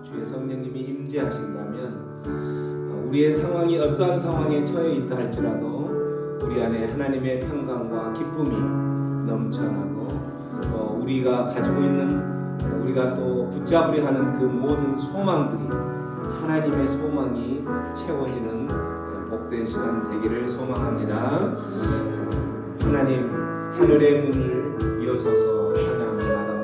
주의 성령님이 임재하신다면 우리의 상황이 어떠한 상황에 처해 있다 할지라도 우리 안에 하나님의 평강과 기쁨이 넘쳐나고 또 우리가 가지고 있는 우리가 또 붙잡으려 하는 그 모든 소망들이 하나님의 소망이 채워지는 복된 시간 되기를 소망합니다. 하나님 하늘의 문을 여소서 찬양을 나갑니다.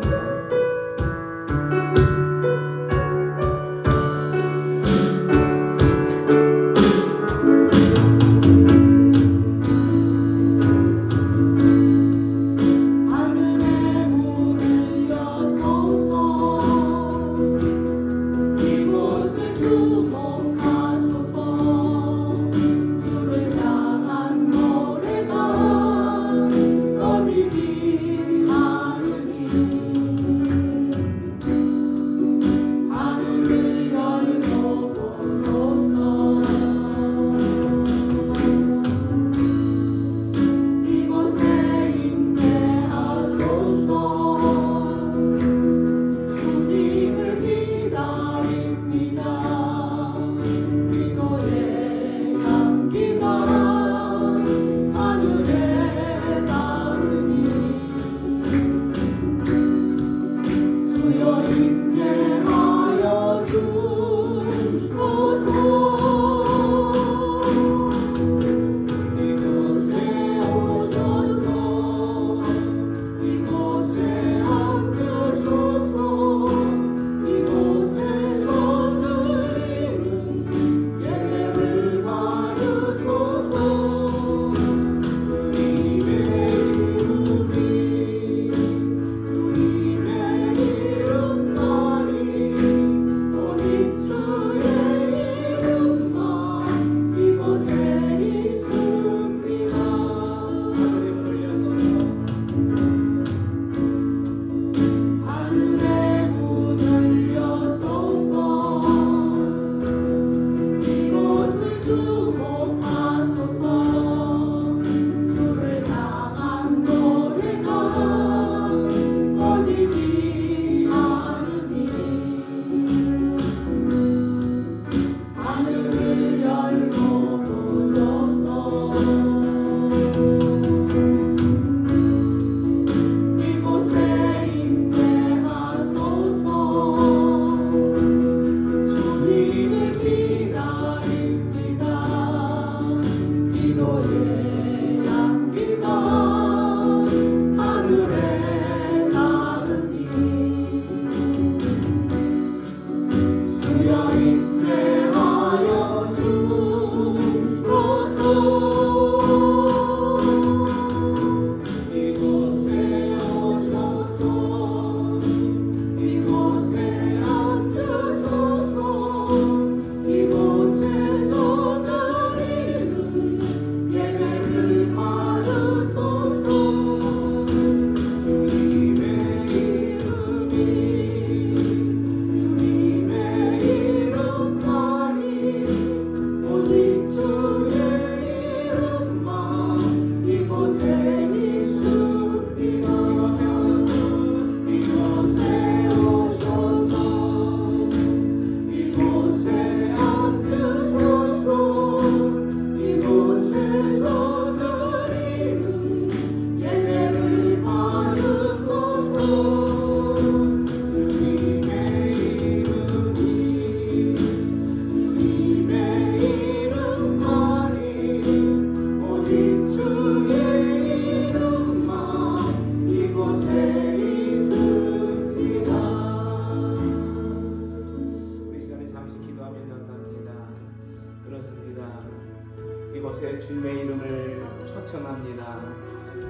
이곳에 주님의 이름을 초청합니다.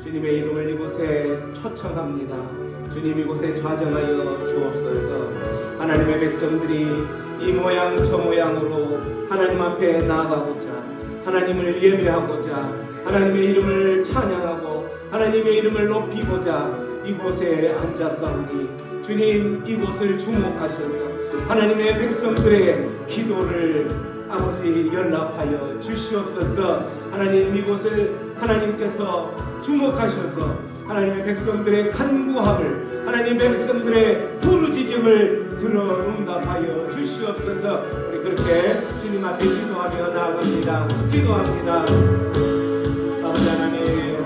주님의 이름을 이곳에 초청합니다. 주님 이곳에 좌정하여 주옵소서. 하나님의 백성들이 이 모양 저 모양으로 하나님 앞에 나아가고자, 하나님을 예배하고자, 하나님의 이름을 찬양하고 하나님의 이름을 높이고자 이곳에 앉았사오니 주님 이곳을 주목하셔서 하나님의 백성들의 기도를 아버지 연락하여 주시옵소서. 하나님 이곳을 하나님께서 주목하셔서 하나님의 백성들의 간구함을, 하나님의 백성들의 부르짖음을 들어 응답하여 주시옵소서. 주시옵소서. 우리 그렇게 주님 앞에 기도하며 나아갑니다. 기도합니다. 아버지 하나님,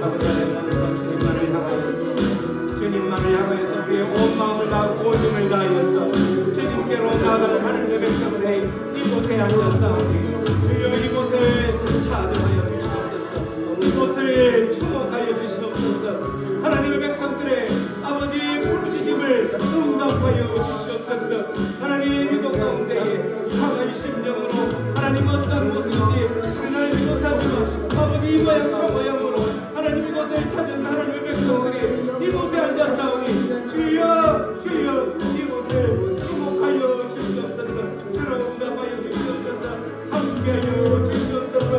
아버지 하나님, 오늘도 주님만을 향하여서, 주님만을 향하여서 우리의 온 마음을 다하고 온 힘을 다하여서 주님께로 나아가는 하나님의 백성들이 이곳에 앉았사오니 주여 이곳을 찾아하여 주시옵소서. 이곳을 주목하여 주시옵소서. 하나님의 백성들의 아버지 부르짖음을 응답하여 주시옵소서. 하나님 이곳 가운데에 강한 심령으로 하나님 어떤 모습인지 하나님 못하지만 아버지 이 모양 저 모양으로 하나님 이곳을 찾은 하나님의 백성들이 이곳에 앉았사오니 주여 주여 이곳을 주목하여 주시옵소서. 응답하여 주시옵소서. 함께하여 주시옵소서.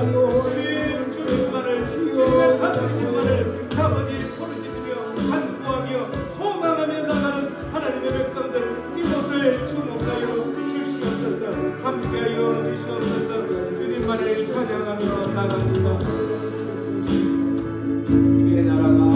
주님만을 주님의 가슴심만을 아버지 부르짖으며 간구하며 소망하며 나가는 하나님의 백성들 이곳을 주목하여 주시옵소서. 함께하여 주시옵소서. 주님만을 찬양하며 나갑니다. 주의 나라가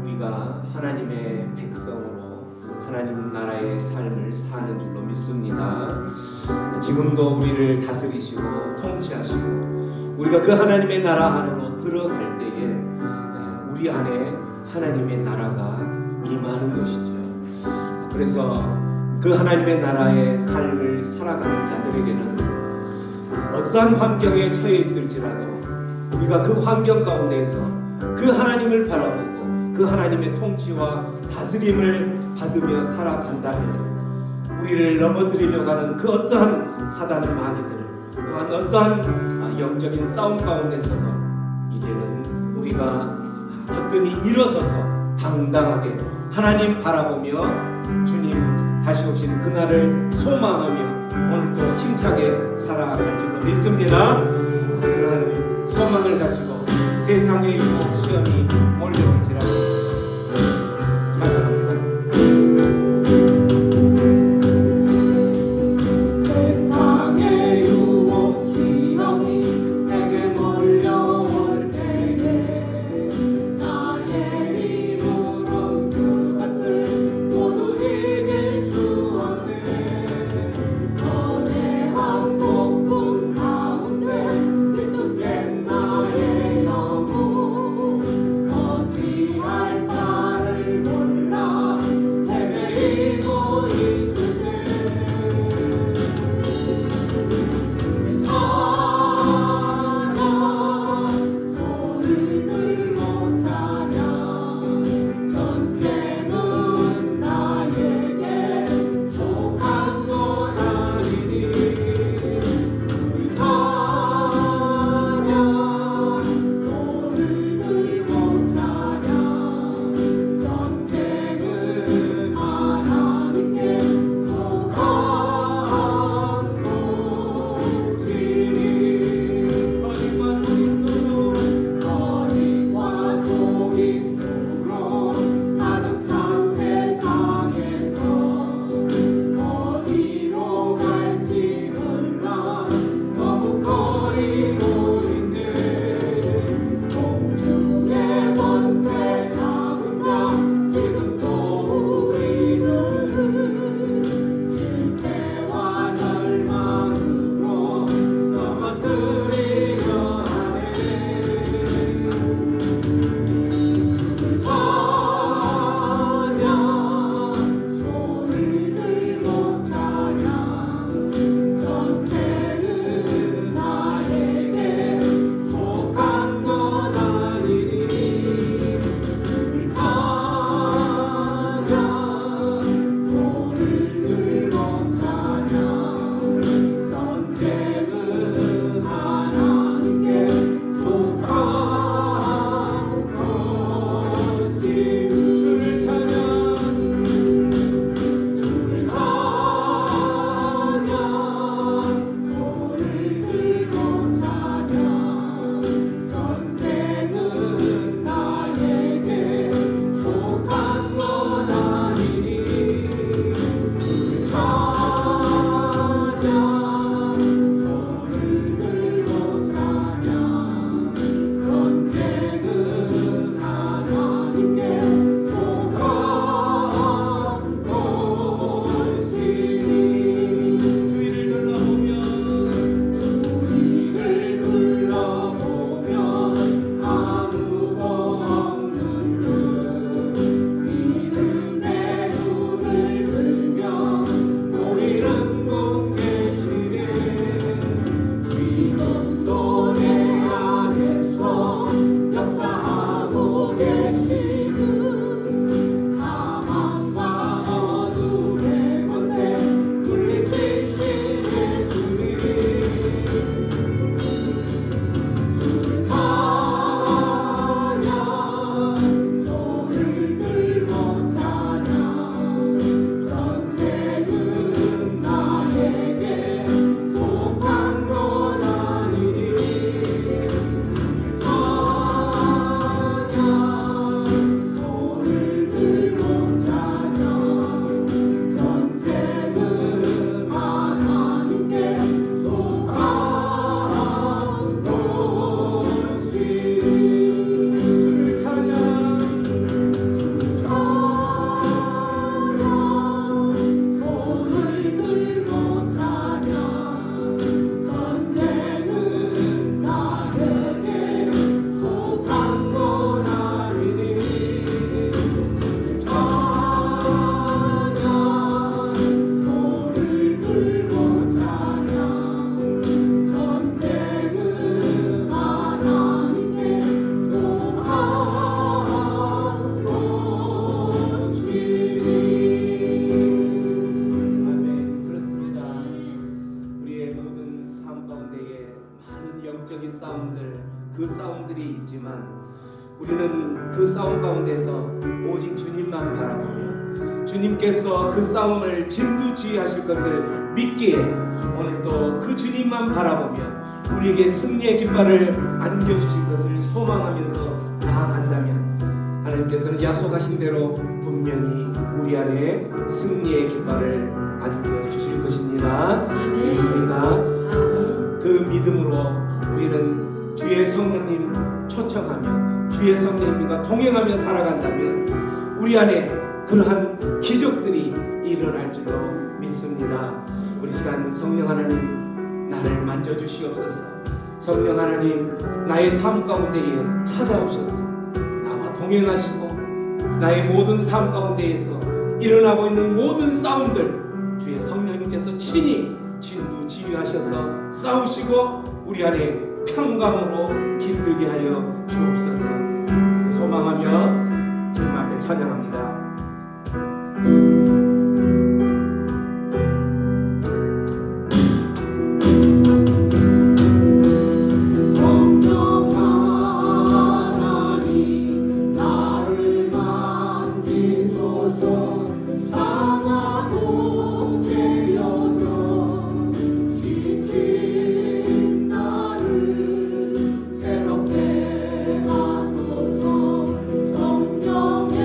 우리가 하나님의 백성으로 하나님 나라의 삶을 사는 줄로 믿습니다. 지금도 우리를 다스리시고 통치하시고 우리가 그 하나님의 나라 안으로 들어갈 때에 우리 안에 하나님의 나라가 임하는 것이죠. 그래서 그 하나님의 나라의 삶을 살아가는 자들에게는 어떠한 환경에 처해 있을지라도 우리가 그 환경 가운데에서 그 하나님을 바라보고 그 하나님의 통치와 다스림을 받으며 살아간다면 우리를 넘어뜨리려고 하는 그 어떠한 사단의 마귀들 또한 어떠한 영적인 싸움 가운데서도 이제는 우리가 거뜬히 일어서서 당당하게 하나님 바라보며 주님 다시 오신 그날을 소망하며 오늘도 힘차게 살아갈 줄로 믿습니다. 그러한 소망을 가지고 세상의 유혹 시험이 몰려올지라도 찬양합니다. 세상의 유혹 시험이 내게 몰려올 때에 나의 힘으로 그것들 모두 이길 수 없네. 거대한 폭풍 가운데 위축된 나의 영혼 우리는 그 싸움 가운데서 오직 주님만 바라보며 주님께서 그 싸움을 진두지휘하실 것을 믿기에 오늘도 그 주님만 바라보며 우리에게 승리의 깃발을 안겨주실 것을 소망하면서 나아간다면 하나님께서는 약속하신 대로 분명히 우리 안에 승리의 깃발을 안겨주실 것입니다. 믿습니다. 그 믿음으로 우리는 주의 성령님 초청하며 주의 성령님과 동행하며 살아간다면 우리 안에 그러한 기적들이 일어날 줄로 믿습니다. 우리 시간 성령 하나님 나를 만져주시옵소서. 성령 하나님 나의 삶 가운데에 찾아오셔서 나와 동행하시고 나의 모든 삶 가운데에서 일어나고 있는 모든 싸움들 주의 성령님께서 친히 진두지휘하셔서 싸우시고 우리 안에 평강으로 깃들게 하여 주옵소서. 소망하며 주님 앞에 찬양합니다. 성령 하나님 나를 만지소서. 상하고 깨어져 지친 나를 새롭게 하소서. 성령의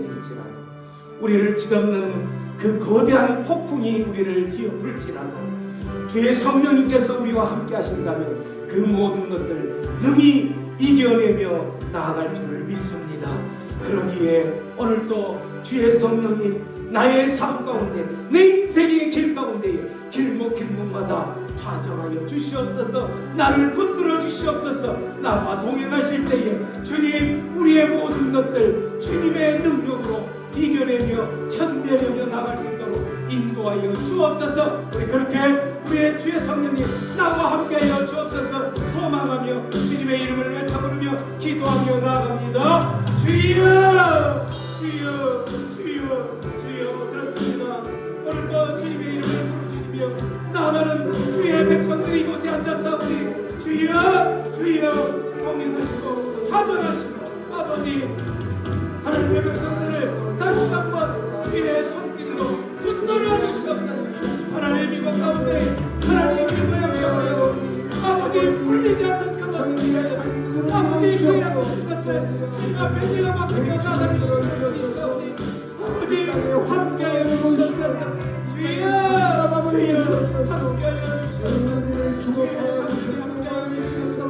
내릴지라도, 우리를 뒤덮는 그 거대한 폭풍이 우리를 뒤엎을지라도 주의 성령님께서 우리와 함께 하신다면 그 모든 것들 능히 이겨내며 나아갈 줄을 믿습니다. 그러기에 오늘도 주의 성령님 나의 삶 가운데, 내 인생의 길 가운데 길목마다 좌정하여 주시옵소서. 나를 붙들어 주시옵소서. 나와 동행하실 때에 주님, 우리의 모든 것들 주님의 능력으로 이겨내며 견뎌내며 나갈 수 있도록 인도하여 주옵소서. 우리 그렇게 우리의 주의 성령님 나와 함께하여 주옵소서 소망하며 주님의 이름을 외쳐 부르며 기도하며 나아갑니다. 주여, 주여, 주여, 주여. 그렇습니다. 오늘도 주님의 이름을 부르짖으며 나아가는 주의 백성들이 이곳에 앉았사오니 주여, 주여, 동행하시고 찾아가시고 아버지, 하나님의 백성들을 다시 한번 주의 손길로 붙들어 주시옵소서. 하나님의 미국 가운데 하나님의 믿음을 역사하여 아버지 풀리지 않는 그 모습을 아버지 주의 모든 것들 주님 앞에 내가 맡기며 나아가는 시간이 있사오니 아버지 함께하여 주시옵소서. 주여, 주여, 함께하여 주시옵소서. 주의 성신이 함께하여 주시옵소서.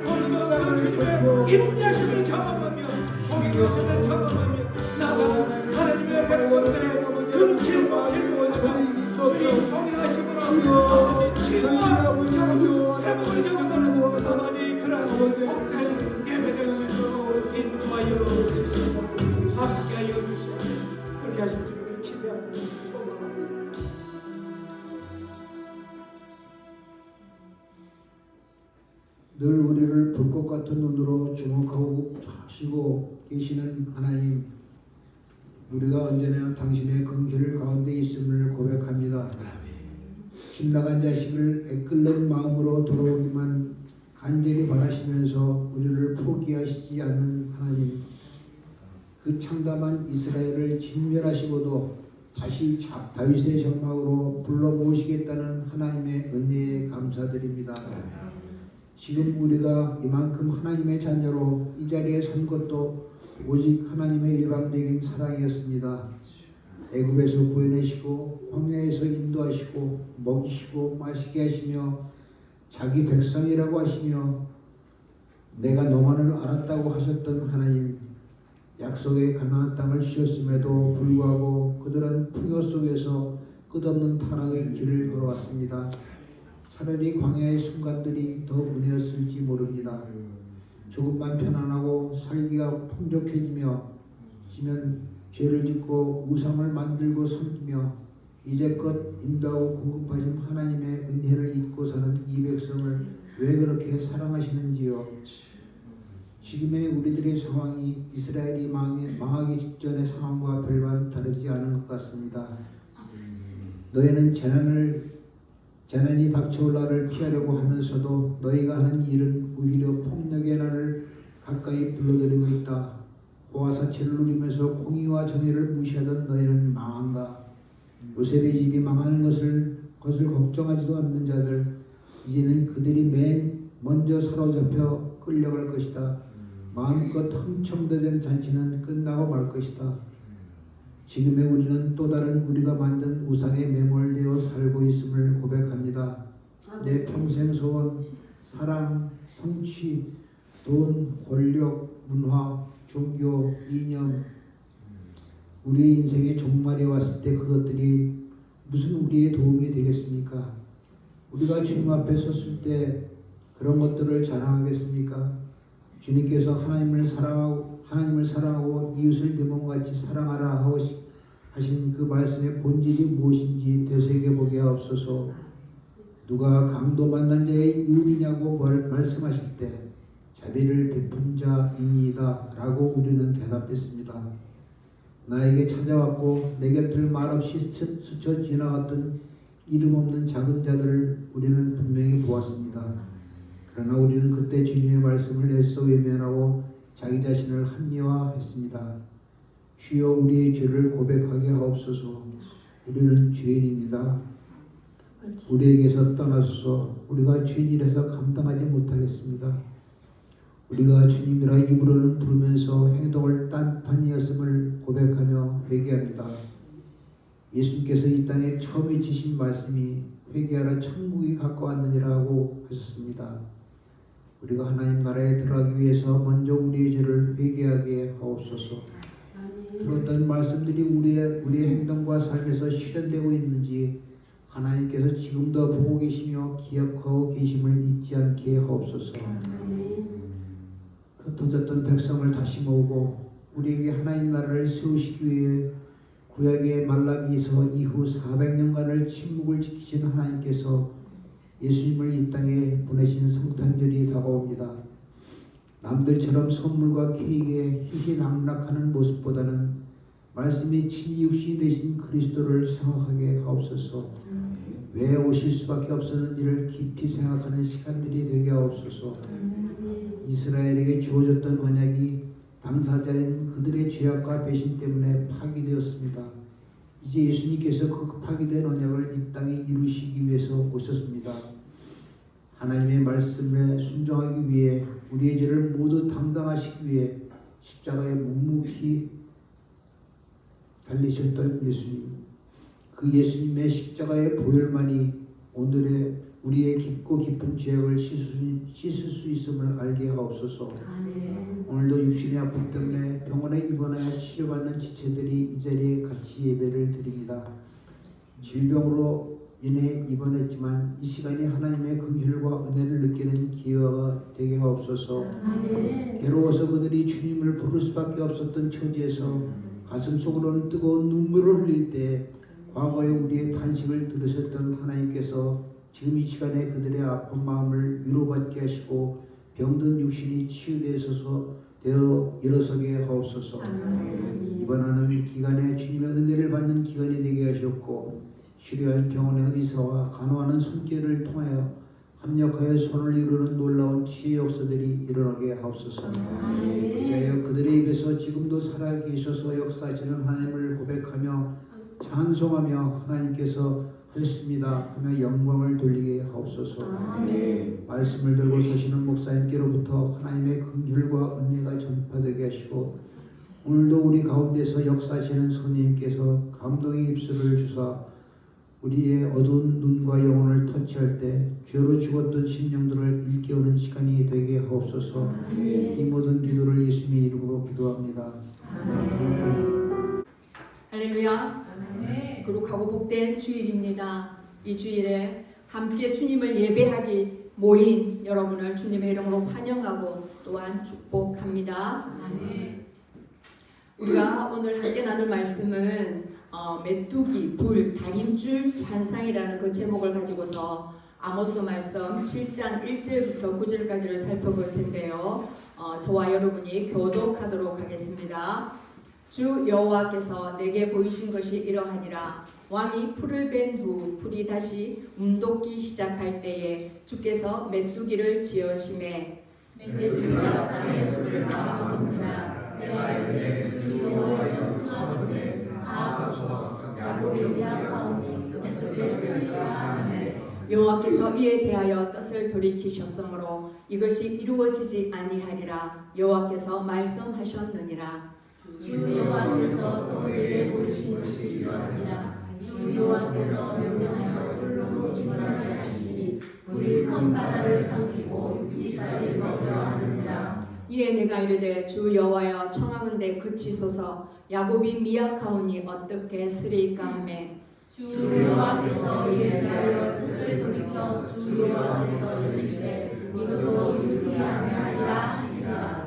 오늘도 그 주님의 임자심을 경험하며 동행하심을 경험하며 나아가는 하나님의 백성들의 그 길과 길목마다 주님 동행하심으로 아버지 치유와 회복을 경험하는 아버지 그런 복된 예배될 수 있도록 인도하여 주시옵소서. 함께하여 주시옵소서. 그렇게 하실 줄을 기대하고 소망합니다. 늘 우리를 불꽃 같은 눈으로 주목하고 하시고 계시는 하나님, 우리가 언제나 당신의 긍휼 가운데 있음을 고백합니다. 신나간 자식을 애끓는 마음으로 돌아오기만 간절히 바라시면서 우리를 포기하시지 않는 하나님, 그 참담한 이스라엘을 진멸하시고도 다시 다윗의 정막으로 불러 모으시겠다는 하나님의 은혜에 감사드립니다. 지금 우리가 이만큼 하나님의 자녀로 이 자리에 선 것도 오직 하나님의 일방적인 사랑이었습니다. 애굽에서 구해내시고 광야에서 인도하시고 먹이시고 마시게 하시며 자기 백성이라고 하시며 내가 너만을 알았다고 하셨던 하나님, 약속의 가나안 땅을 주셨음에도 불구하고 그들은 풍요 속에서 끝없는 타락의 길을 걸어왔습니다. 차라리 광야의 순간들이 더 은혜였을지 모릅니다. 조금만 편안하고 살기가 풍족해지면 죄를 짓고 우상을 만들고 섬기며 이제껏 인도하고 공급하신 하나님의 은혜를 잊고 사는 이 백성을 왜 그렇게 사랑하시는지요. 지금의 우리들의 상황이 이스라엘이 망하기 직전의 상황과 별반 다르지 않은 것 같습니다. 너희는 재난이 닥쳐올 날을 피하려고 하면서도 너희가 하는 일은 오히려 폭력의 날을 가까이 불러들이고 있다. 고와 사치를 누리면서 공의와 정의를 무시하던 너희는 망한다. 요셉의 집이 망하는 것을 걱정하지도 않는 자들, 이제는 그들이 맨 먼저 사로잡혀 끌려갈 것이다. 마음껏 흥청대된 잔치는 끝나고 말 것이다. 지금의 우리는 또 다른 우리가 만든 우상에 매몰되어 살고 있음을 고백합니다. 내 평생 소원, 사랑, 성취, 돈, 권력, 문화, 종교, 이념, 우리의 인생에 종말이 왔을 때 그것들이 무슨 우리의 도움이 되겠습니까? 우리가 주님 앞에 섰을 때 그런 것들을 자랑하겠습니까? 주님께서 하나님을 사랑하고 이웃을 네 몸같이 사랑하라 하신 그 말씀의 본질이 무엇인지 되새겨보게 하옵소서. 누가 강도 만난 자의 이웃이냐고 말씀하실 때 자비를 베푼 자이니이다 라고 우리는 대답했습니다. 나에게 찾아왔고 내 곁을 말없이 스쳐 지나갔던 이름 없는 작은 자들을 우리는 분명히 보았습니다. 그러나 우리는 그때 주님의 말씀을 애써 외면하고 자기 자신을 합리화했습니다. 주여, 우리의 죄를 고백하게 하옵소서. 우리는 죄인입니다. 우리에게서 떠나소서. 우리가 죄인이라서 감당하지 못하겠습니다. 우리가 주님이라 입으로는 부르면서 행동을 딴판이었음을 고백하며 회개합니다. 예수님께서 이 땅에 처음 외치신 말씀이 회개하라 천국이 가까웠느니라고 하셨습니다. 우리가 하나님 나라에 들어가기 위해서 먼저 우리의 죄를 회개하게 하옵소서. 들었던 말씀들이 우리의 행동과 삶에서 실현되고 있는지 하나님께서 지금도 보고 계시며 기억하고 계심을 잊지 않게 하옵소서. 흩어졌던 백성을 다시 모으고 우리에게 하나님 나라를 세우시기 위해 구약의 말라기서 이후 400년간을 침묵을 지키신 하나님께서 예수님을 이 땅에 보내신 성탄절이 다가옵니다. 남들처럼 선물과 케이크에 희희낙락하는 모습보다는 말씀이 친육신이 되신 그리스도를 생각하게 하옵소서. 왜 오실 수밖에 없었는지를 깊이 생각하는 시간들이 되게 하옵소서. 이스라엘에게 주어졌던 언약이 당사자인 그들의 죄악과 배신 때문에 파기되었습니다. 이제 예수님께서 그 파기된 언약을 이 땅에 이루시기 위해서 오셨습니다. 하나님의 말씀에 순종하기 위해 우리의 죄를 모두 담당하시기 위해 십자가에 묵묵히 달리셨던 예수님, 그 예수님의 십자가의 보혈만이 오늘의 우리의 깊고 깊은 죄악을 씻을 수 있음을 알게 하옵소서. 오늘도 육신의 아픔 때문에 병원에 입원하여 치료받는 지체들이 이 자리에 같이 예배를 드립니다. 질병으로 인해 입원했지만 이 시간이 하나님의 긍휼과 은혜를 느끼는 기회가 되게 하옵소서. 괴로워서 그들이 주님을 부를 수밖에 없었던 처지에서 가슴속으로는 뜨거운 눈물을 흘릴 때 과거에 우리의 탄식을 들으셨던 하나님께서 지금 이 시간에 그들의 아픈 마음을 위로받게 하시고 병든 육신이 치유되어 일어서게 하옵소서. 입원하는 기간에 주님의 은혜를 받는 기간이 되게 하셨고 치료할 병원의 의사와 간호하는 손길을 통하여 합력하여 손을 이루는 놀라운 치유 역사들이 일어나게 하옵소서. 그리하여 그들의 입에서 지금도 살아계셔서 역사하시는 하나님을 고백하며 찬송하며 하나님께서 하셨습니다 하며 영광을 돌리게 하옵소서. 말씀을 들고 서시는 목사님께로부터 하나님의 긍휼과 은혜가 전파되게 하시고 오늘도 우리 가운데서 역사하시는 성령님께서 감동의 입술을 주사 우리의 어두운 눈과 영혼을 터치할 때 죄로 죽었던 심령들을 일깨우는 시간이 되게 하옵소서. 이 모든 기도를 예수님의 이름으로 기도합니다. 할렐루야. 거룩하고 복된 주일입니다. 이 주일에 함께 주님을 예배하기 모인 여러분을 주님의 이름으로 환영하고 또한 축복합니다. 우리가 오늘 함께 나눌 말씀은 메뚜기, 불, 다림줄 환상이라는 그 제목을 가지고서 아모스 말씀 7장 1절부터 9절까지를 살펴볼 텐데요. 저와 여러분이 교독하도록 하겠습니다. 주 여호와께서 내게 보이신 것이 이러하니라. 왕이 풀을 벤 후 풀이 다시 움돋기 시작할 때에 주께서 메뚜기를 지으심에 메뚜기가 땅에 풀을 파먹은지라 내가 이르되 주 여호와의 영성하오되 사하소서 야곱의 미약하오니 그것들을 쓰리라 하네. 여호와께서 이에 대하여 뜻을 돌이키셨으므로 이것이 이루어지지 아니하리라. 여호와께서 말씀하셨느니라. 주 여호와께서 또 내게 보이신 것이 이러하니라. 주 여호와께서 명령하여 불로 지불하게 하시니 물이 큰 바다를 삼키고 육지까지 먹으려 하는지라. 이에 내가 이르되 주 여호와여 청하건대 그치소서. 야곱이 미약하오니 어떻게 쓰리까 하매 주 여호와께서 이에 대하여 뜻을 돌이켜 주 여호와께서 이르시되 이것도 이루지 아니하리라 하시니라.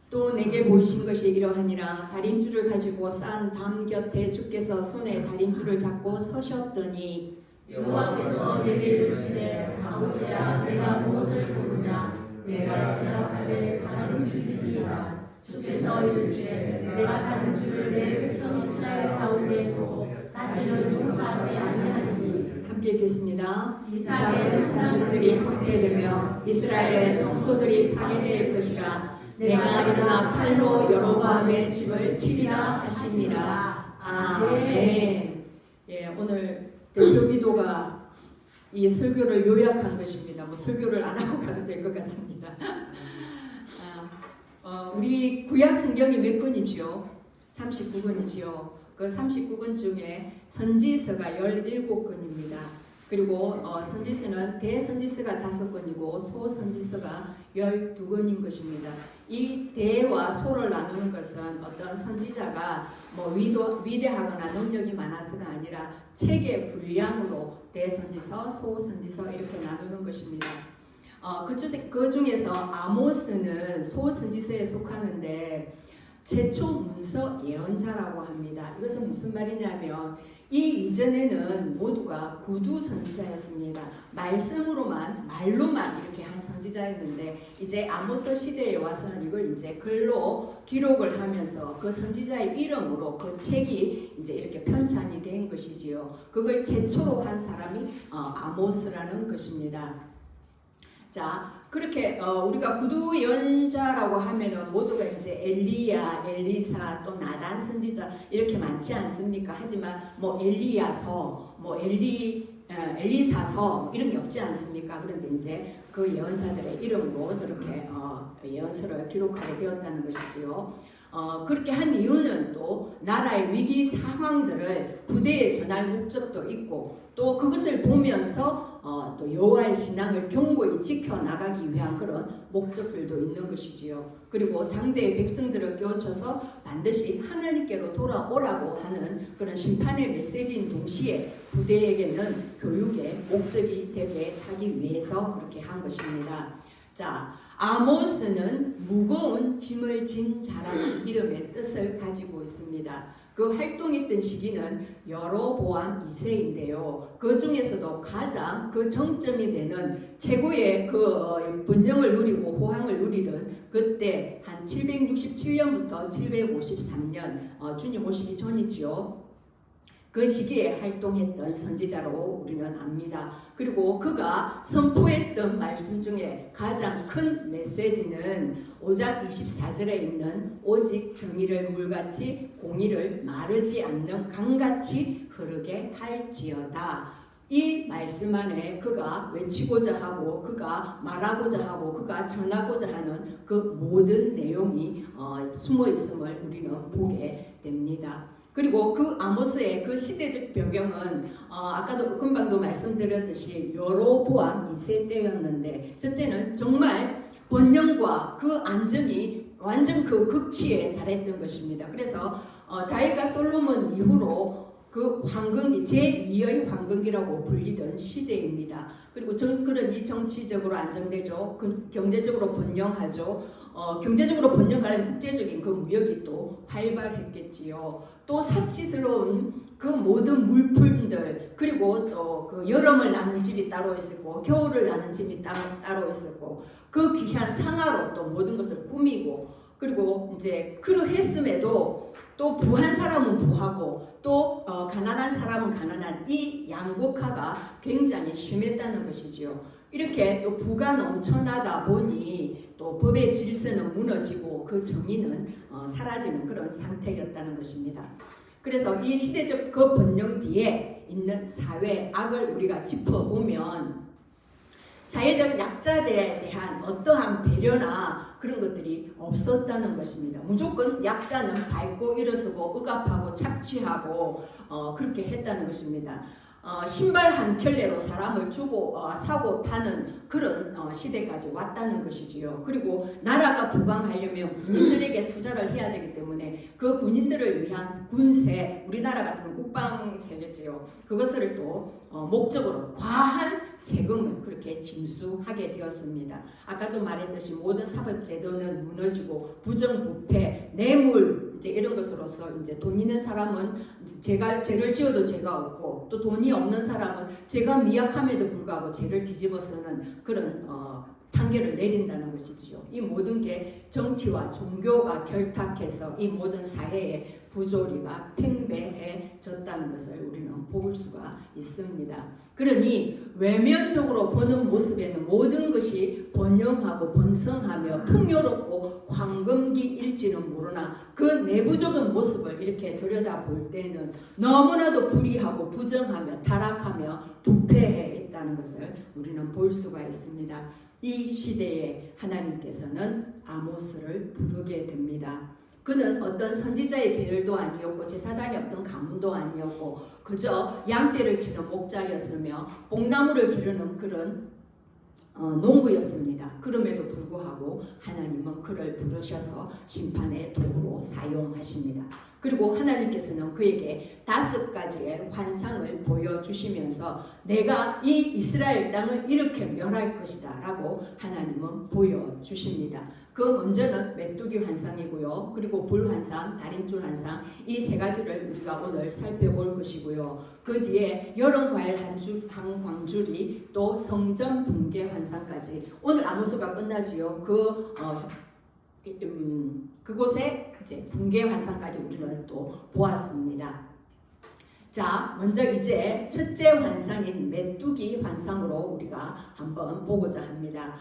또 내게 보이신 것이 이러하니라. 다림줄을 가지고 싼 담 곁에 주께서 손에 다림줄을 잡고 서셨더니 여호와께서 내게 이르시되 아모스야 내가 무엇을 보느냐. 내가 대답하되 다림줄이니이다. 주께서 이르시되 내가 다림줄을 내 백성 이스라엘 가운데 두고 다시는 용서하지 아니하리니. 함께 읽겠습니다. 이삭의 산들이 확대되며 이스라엘의 성소들이 파괴될 것이라. 내가 일어나 칼로 여로보암의 집을 치리라 하시니라. 아멘. 예, 오늘 대표 기도가 이 설교를 요약한 것입니다. 뭐 설교를 안 하고 가도 될 것 같습니다. 우리 구약 성경이 몇 권이지요? 39권이지요. 그 39권 중에 선지서가 17권입니다. 그리고 선지서는 대선지서가 5권이고 소선지서가 12권인 것입니다. 이 대와 소를 나누는 것은 어떤 선지자가 뭐 위대하거나 능력이 많아서가 아니라 책의 분량으로 대선지서, 소선지서 이렇게 나누는 것입니다. 그 중에서 아모스는 소선지서에 속하는데 최초 문서 예언자라고 합니다. 이것은 무슨 말이냐면 이 이전에는 모두가 구두 선지자였습니다. 말로만 이렇게 한 선지자였는데 이제 아모스 시대에 와서는 이걸 이제 글로 기록을 하면서 그 선지자의 이름으로 그 책이 이제 이렇게 편찬이 된 것이지요. 그걸 최초로 한 사람이 아모스라는 것입니다. 자, 그렇게 우리가 구두 예언자라고 하면은 모두가 이제 엘리야, 엘리사, 또 나단 선지자 이렇게 많지 않습니까? 하지만 뭐 엘리야서, 뭐 엘리사서 이런 게 없지 않습니까? 그런데 이제 그 예언자들의 이름으로 저렇게 예언서를 기록하게 되었다는 것이지요. 그렇게 한 이유는 또 나라의 위기 상황들을 부대에 전할 목적도 있고 또 그것을 보면서 또 여호와의 신앙을 견고히 지켜나가기 위한 그런 목적들도 있는 것이지요. 그리고 당대의 백성들을 깨우쳐서 반드시 하나님께로 돌아오라고 하는 그런 심판의 메시지인 동시에 부대에게는 교육의 목적이 되게 하기 위해서 그렇게 한 것입니다. 자, 아모스는 무거운 짐을 진 자라는 이름의 뜻을 가지고 있습니다. 그 활동했던 시기는 여로보암 2세인데요. 그 중에서도 가장 그 정점이 되는 최고의 그 번영을 누리고 호황을 누리던 그때 한 767년부터 753년 주님 오시기 전이지요. 그 시기에 활동했던 선지자로 우리는 압니다. 그리고 그가 선포했던 말씀 중에 가장 큰 메시지는 5장 24절에 있는 오직 정의를 물같이 공의를 마르지 않는 강같이 흐르게 할지어다. 이 말씀 안에 그가 외치고자 하고 그가 말하고자 하고 그가 전하고자 하는 그 모든 내용이 숨어 있음을 우리는 보게 됩니다. 그리고 그 아모스의 그 시대적 배경은 아까도 금방도 말씀드렸듯이 여로보암 2세 때였는데 저때는 정말 번영과 그 안정이 완전 그 극치에 달했던 것입니다. 그래서 다윗과 솔로몬 이후로 그 황금기 제2의 황금기라고 불리던 시대입니다. 그리고 그러니 정치적으로 안정되죠. 경제적으로 번영하죠. 경제적으로 번영하는 국제적인 그 무역이 또 활발했겠지요. 또 사치스러운 그 모든 물품들 그리고 또 그 여름을 나는 집이 따로 있었고 겨울을 나는 집이 따로 있었고 그 귀한 상하로 또 모든 것을 꾸미고 그리고 이제 그러했음에도 또 부한 사람은 부하고 또 가난한 사람은 가난한 이 양극화가 굉장히 심했다는 것이지요. 이렇게 또 부가 넘쳐나다 보니 또 법의 질서는 무너지고 그 정의는 사라지는 그런 상태였다는 것입니다. 그래서 이 시대적 그 번영 뒤에 있는 사회 악을 우리가 짚어보면 사회적 약자들에 대한 어떠한 배려나 그런 것들이 없었다는 것입니다. 무조건 약자는 밟고 일어서고 억압하고 착취하고 그렇게 했다는 것입니다. 신발 한 켤레로 사람을 주고 사고 파는 그런 시대까지 왔다는 것이지요. 그리고 나라가 부강하려면 군인들에게 투자를 해야 되기 때문에 그 군인들을 위한 군세, 우리나라 같은 국방세겠지요. 그것을 또 목적으로 과한 세금을 그렇게 징수하게 되었습니다. 아까도 말했듯이 모든 사법제도는 무너지고 부정부패, 뇌물 이제 이런 것으로서 이제 돈 있는 사람은 죄를 지어도 죄가 없고 또 돈이 없는 사람은 죄가 미약함에도 불구하고 죄를 뒤집어쓰는 그런 판결을 내린다는 것이죠. 이 모든 게 정치와 종교가 결탁해서 이 모든 사회의 부조리가 팽배해졌다는 것을 우리는 볼 수가 있습니다. 그러니 외면적으로 보는 모습에는 모든 것이 번영하고 번성하며 풍요롭고 황금기일지는 모르나 그 내부적인 모습을 이렇게 들여다볼 때는 너무나도 불의하고 부정하며 타락하며 부패해 있다는 것을 우리는 볼 수가 있습니다. 이 시대에 하나님께서는 아모스를 부르게 됩니다. 그는 어떤 선지자의 계열도 아니었고 제사장의 어떤 가문도 아니었고 그저 양떼를 치는 목자였으며 뽕나무를 기르는 그런 농부였습니다. 그럼에도 불구하고 하나님은 그를 부르셔서 심판의 도구로 사용하십니다. 그리고 하나님께서는 그에게 5가지의 환상을 보여주시면서 내가 이 이스라엘 땅을 이렇게 멸할 것이다 라고 하나님은 보여주십니다. 그 먼저는 메뚜기 환상이고요. 그리고 불 환상, 다림줄 환상 이 3가지를 우리가 오늘 살펴볼 것이고요. 그 뒤에 여름 과일 한 광줄이 또 성전 붕괴 환상까지 오늘 아모스가 끝나지요. 그곳에 이제 붕괴 환상까지 우리는 또 보았습니다. 자, 먼저 이제 첫째 환상인 메뚜기 환상으로 우리가 한번 보고자 합니다.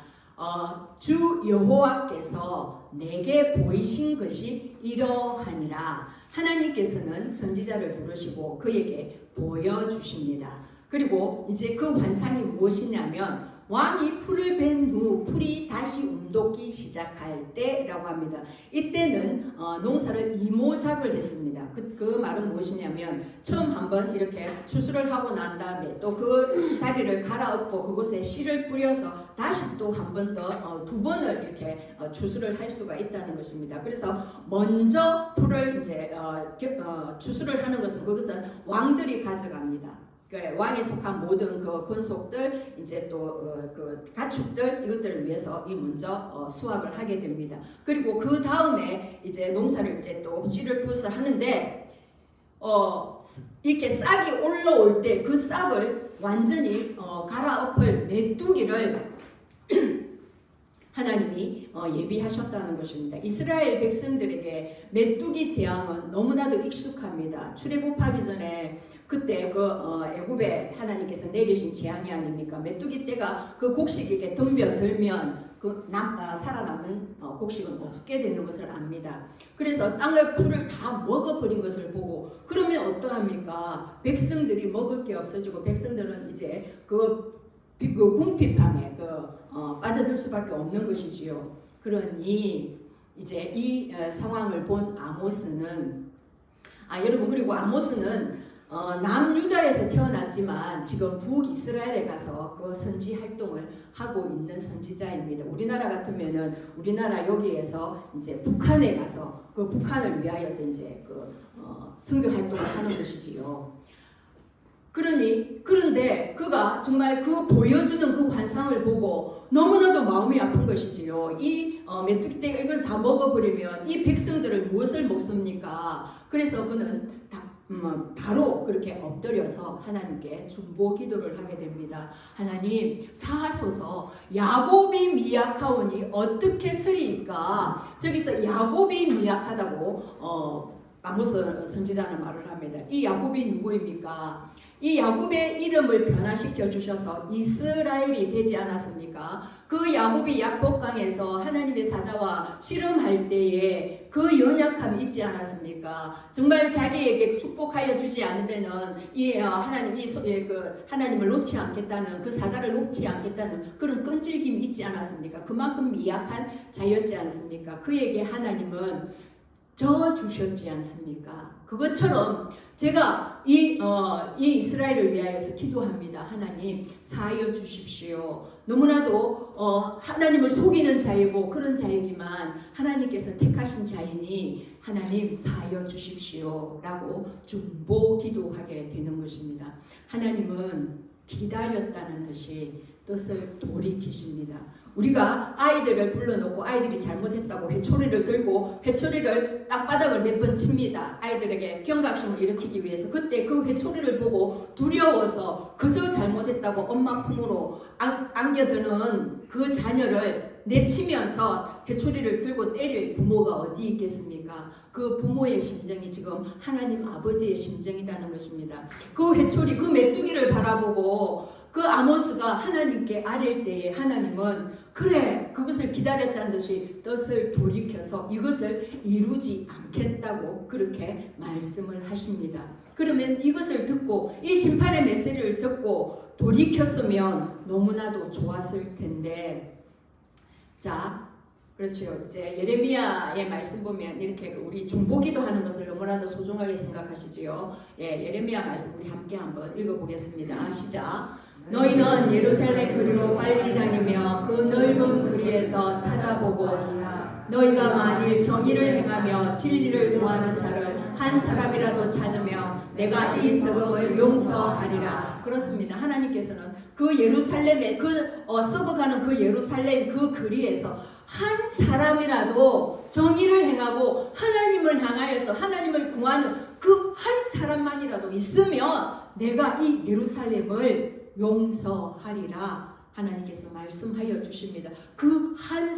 주 여호와께서 내게 보이신 것이 이러하니라. 하나님께서는 선지자를 부르시고 그에게 보여주십니다. 그리고 이제 그 환상이 무엇이냐면 왕이 풀을 벤 후 풀이 다시 움돋기 시작할 때라고 합니다. 이때는 농사를 이모작을 했습니다. 그 말은 무엇이냐면 처음 한번 이렇게 추수를 하고 난 다음에 또 그 자리를 갈아엎고 그곳에 씨를 뿌려서 다시 또 한 번 더 2번을 이렇게 추수를 할 수가 있다는 것입니다. 그래서 먼저 풀을 이제 추수를 하는 그것은 왕들이 가져갑니다. 왕에 속한 모든 그 권속들 이제 또 그 가축들 이것들을 위해서 먼저 수확을 하게 됩니다. 그리고 그 다음에 이제 농사를 이제 또 씨를 뿌려서 하는데 이렇게 싹이 올라올 때 그 싹을 완전히 갈아엎을 메뚜기를 하나님이 예비하셨다는 것입니다. 이스라엘 백성들에게 메뚜기 재앙은 너무나도 익숙합니다. 출애굽하기 전에 그때 애굽에 하나님께서 내리신 재앙이 아닙니까? 메뚜기 떼가 그 곡식에게 덤벼들면 살아남는 곡식은 없게 되는 것을 압니다. 그래서 땅의 풀을 다 먹어버린 것을 보고 그러면 어떠합니까? 백성들이 먹을 게 없어지고 백성들은 이제 그 궁핍함에 빠져들 수밖에 없는 것이지요. 그러니 이제 이 상황을 본 아모스는 여러분 그리고 아모스는 남유다에서 태어났지만 지금 북이스라엘에 가서 그 선지 활동을 하고 있는 선지자입니다. 우리나라 같으면은 우리나라 여기에서 이제 북한에 가서 그 북한을 위하여서 이제 선교 활동을 하는 것이지요. 그런데 그가 정말 그 보여주는 그 환상을 보고 너무나도 마음이 아픈 것이지요. 이 메뚜기 떼가 이걸 다 먹어버리면 이 백성들을 무엇을 먹습니까? 그래서 그는 바로 그렇게 엎드려서 하나님께 중보 기도를 하게 됩니다. 하나님 사하소서 야곱이 미약하오니 어떻게 쓰리이까? 저기서 야곱이 미약하다고 아모스 선지자는 말을 합니다. 이 야곱이 누구입니까? 이 야곱의 이름을 변화시켜 주셔서 이스라엘이 되지 않았습니까? 그 야곱이 약복강에서 하나님의 사자와 씨름할 때에 그 연약함이 있지 않았습니까? 정말 자기에게 축복하여 주지 않으면은 하나님을 놓지 않겠다는 그 사자를 놓지 않겠다는 그런 끈질김이 있지 않았습니까? 그만큼 미약한 자였지 않습니까? 그에게 하나님은 저 주셨지 않습니까? 그것처럼 제가 이 이스라엘을 위하여서 기도합니다. 하나님 사하여 주십시오. 너무나도 하나님을 속이는 자이고 그런 자이지만 하나님께서 택하신 자이니 하나님 사하여 주십시오 라고 중보 기도하게 되는 것입니다. 하나님은 기다렸다는 듯이 뜻을 돌이키십니다. 우리가 아이들을 불러놓고 아이들이 잘못했다고 회초리를 들고 회초리를 땅바닥을 몇 번 칩니다. 아이들에게 경각심을 일으키기 위해서. 그때 그 회초리를 보고 두려워서 그저 잘못했다고 엄마 품으로 안겨드는 그 자녀를 내치면서 회초리를 들고 때릴 부모가 어디 있겠습니까? 그 부모의 심정이 지금 하나님 아버지의 심정이라는 것입니다. 그 회초리, 그 메뚜기를 바라보고 그 아모스가 하나님께 아뢰일 때에 하나님은 그래 그것을 기다렸다는 듯이 뜻을 돌이켜서 이것을 이루지 않겠다고 그렇게 말씀을 하십니다. 그러면 이것을 듣고 이 심판의 메시지를 듣고 돌이켰으면 너무나도 좋았을 텐데 자 그렇죠. 이제 예레미야의 말씀 보면 이렇게 우리 중보기도 하는 것을 너무나도 소중하게 생각하시지요. 예, 예레미야 말씀 우리 함께 한번 읽어보겠습니다. 시작. 너희는 예루살렘 거리로 빨리 다니며 그 넓은 거리에서 찾아보고 너희가 만일 정의를 행하며 진리를 구하는 자를 한 사람이라도 찾으며 내가 이 썩음을 용서하리라. 그렇습니다. 하나님께서는 그 예루살렘에 썩어가는 그 예루살렘 그 거리에서 한 사람이라도 정의를 행하고 하나님을 향하여서 하나님을 구하는 그 한 사람만이라도 있으면 내가 이 예루살렘을 용서하리라. 하나님께서 말씀하여 주십니다. 그 한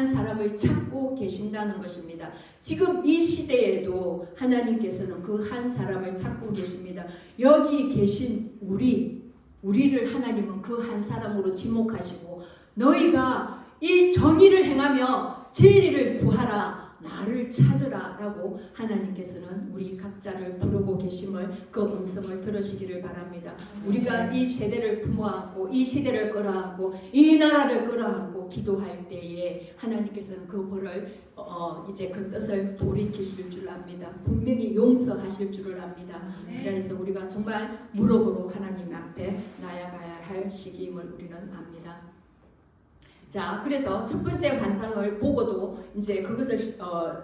사람을 찾고 계신다는 것입니다. 지금 이 시대에도 하나님께서는 그 한 사람을 찾고 계십니다. 여기 계신 우리를 하나님은 그 한 사람으로 지목하시고 너희가 이 정의를 행하며 진리를 구하라. 나를 찾으라 라고 하나님께서는 우리 각자를 부르고 계심을 그 음성을 들으시기를 바랍니다. 우리가 이 세대를 품어안고 이 시대를 끌어안고 이 나라를 끌어안고 기도할 때에 하나님께서는 그 벌을 이제 그 뜻을 돌이키실 줄 압니다. 분명히 용서하실 줄을 압니다. 그래서 우리가 정말 무릎으로 하나님 앞에 나아가야 할 시기임을 우리는 압니다. 자, 그래서 첫 번째 환상을 보고도 이제 그것을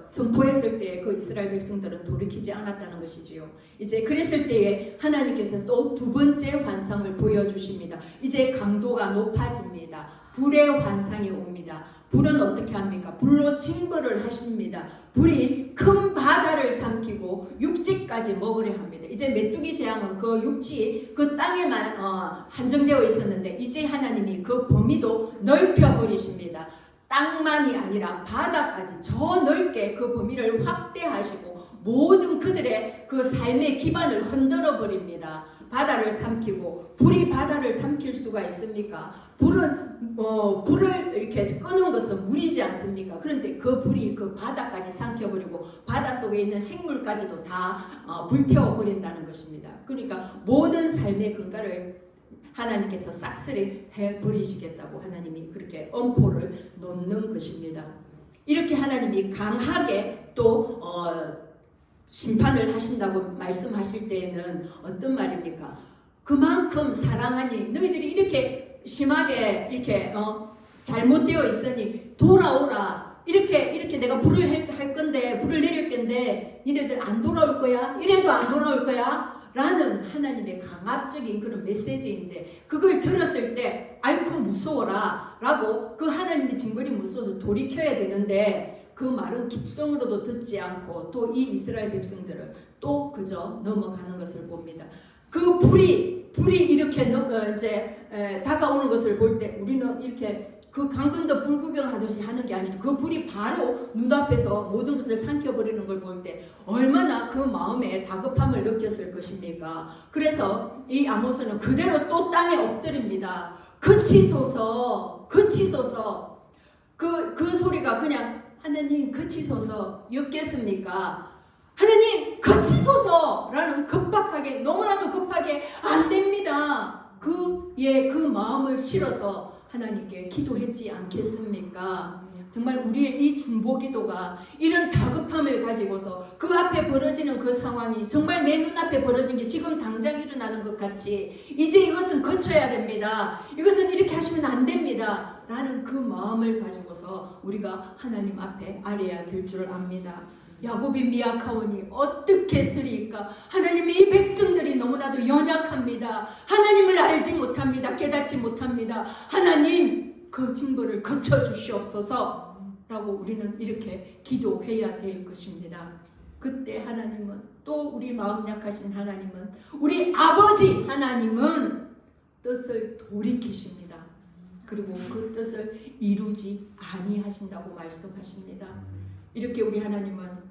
선포했을 때 그 이스라엘 백성들은 돌이키지 않았다는 것이지요. 이제 그랬을 때에 하나님께서 또 두 번째 환상을 보여주십니다. 이제 강도가 높아집니다. 불의 환상이 옵니다. 불은 어떻게 합니까? 불로 징벌을 하십니다. 불이 큰 바다를 삼키고 육지까지 먹으려 합니다. 이제 메뚜기 재앙은 그 육지, 그 땅에만 한정되어 있었는데 이제 하나님이 그 범위도 넓혀버리십니다. 땅만이 아니라 바다까지 저 넓게 그 범위를 확대하시고 모든 그들의 그 삶의 기반을 흔들어 버립니다. 바다를 삼키고 불이 바다를 삼킬 수가 있습니까? 불은 불을 이렇게 끄는 것은 물이지 않습니까? 그런데 그 불이 그 바다까지 삼켜버리고 바닷속에 있는 생물까지도 다 불태워버린다는 것입니다. 그러니까 모든 삶의 근간을 하나님께서 싹쓸이 해버리시겠다고 하나님이 그렇게 엄포를 놓는 것입니다. 이렇게 하나님이 강하게 또 심판을 하신다고 말씀하실 때에는 어떤 말입니까? 그만큼 사랑하니 너희들이 이렇게 심하게 이렇게 잘못되어 있으니 돌아오라. 이렇게 내가 불을 할 건데 불을 내릴 건데 니네들 안 돌아올 거야? 이래도 안 돌아올 거야? 라는 하나님의 강압적인 그런 메시지인데 그걸 들었을 때 아이쿠 무서워라 라고 그 하나님의 징벌이 무서워서 돌이켜야 되는데 그 말은 귓등으로도 듣지 않고 또 이 이스라엘 백성들은 또 그저 넘어가는 것을 봅니다. 그 불이 이렇게 이제 다가오는 것을 볼 때 우리는 이렇게 그 강건도 불구경하듯이 하는 게 아니죠. 그 불이 바로 눈앞에서 모든 것을 삼켜버리는 걸 볼 때 얼마나 그 마음에 다급함을 느꼈을 것입니까? 그래서 이 아모스는 그대로 또 땅에 엎드립니다. 그치소서 그 소리가 그냥 하나님 그치소서 였겠습니까? 하나님 그치소서라는 급박하게 너무나도 급하게 안 됩니다. 그 마음을 실어서 하나님께 기도했지 않겠습니까? 정말 우리의 이 중보기도가 이런 다급함을 가지고서 그 앞에 벌어지는 그 상황이 정말 내 눈앞에 벌어진 게 지금 당장 일어나는 것 같이 이제 이것은 거쳐야 됩니다. 이것은 이렇게 하시면 안 됩니다. 라는 그 마음을 가지고서 우리가 하나님 앞에 아뢰야 될 줄 압니다. 야곱이 미약하오니 어떻게 쓰리까? 하나님의 이 백성들이 너무나도 연약합니다. 하나님을 알지 못합니다. 깨닫지 못합니다. 하나님 그 징벌을 거쳐주시옵소서 라고 우리는 이렇게 기도해야 될 것입니다. 그때 하나님은 또 우리 마음 약하신 하나님은 우리 아버지 하나님은 뜻을 돌이키십니다. 그리고 그 뜻을 이루지 아니하신다고 말씀하십니다. 이렇게 우리 하나님은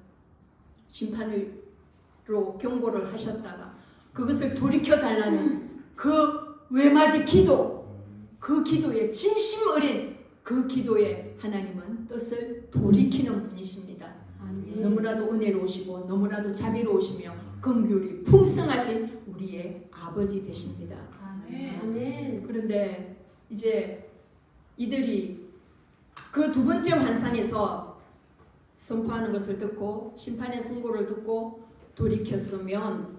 심판으로 경고를 하셨다가 그것을 돌이켜달라는 그 외마디 기도, 그 기도에 진심 어린 그 기도에 하나님은 뜻을 돌이키는 분이십니다. 아멘. 너무나도 은혜로우시고 너무나도 자비로우시며 긍휼이 풍성하신 우리의 아버지 되십니다. 아멘. 그런데 이제 이들이 그 두 번째 환상에서 선포하는 것을 듣고 심판의 선고를 듣고 돌이켰으면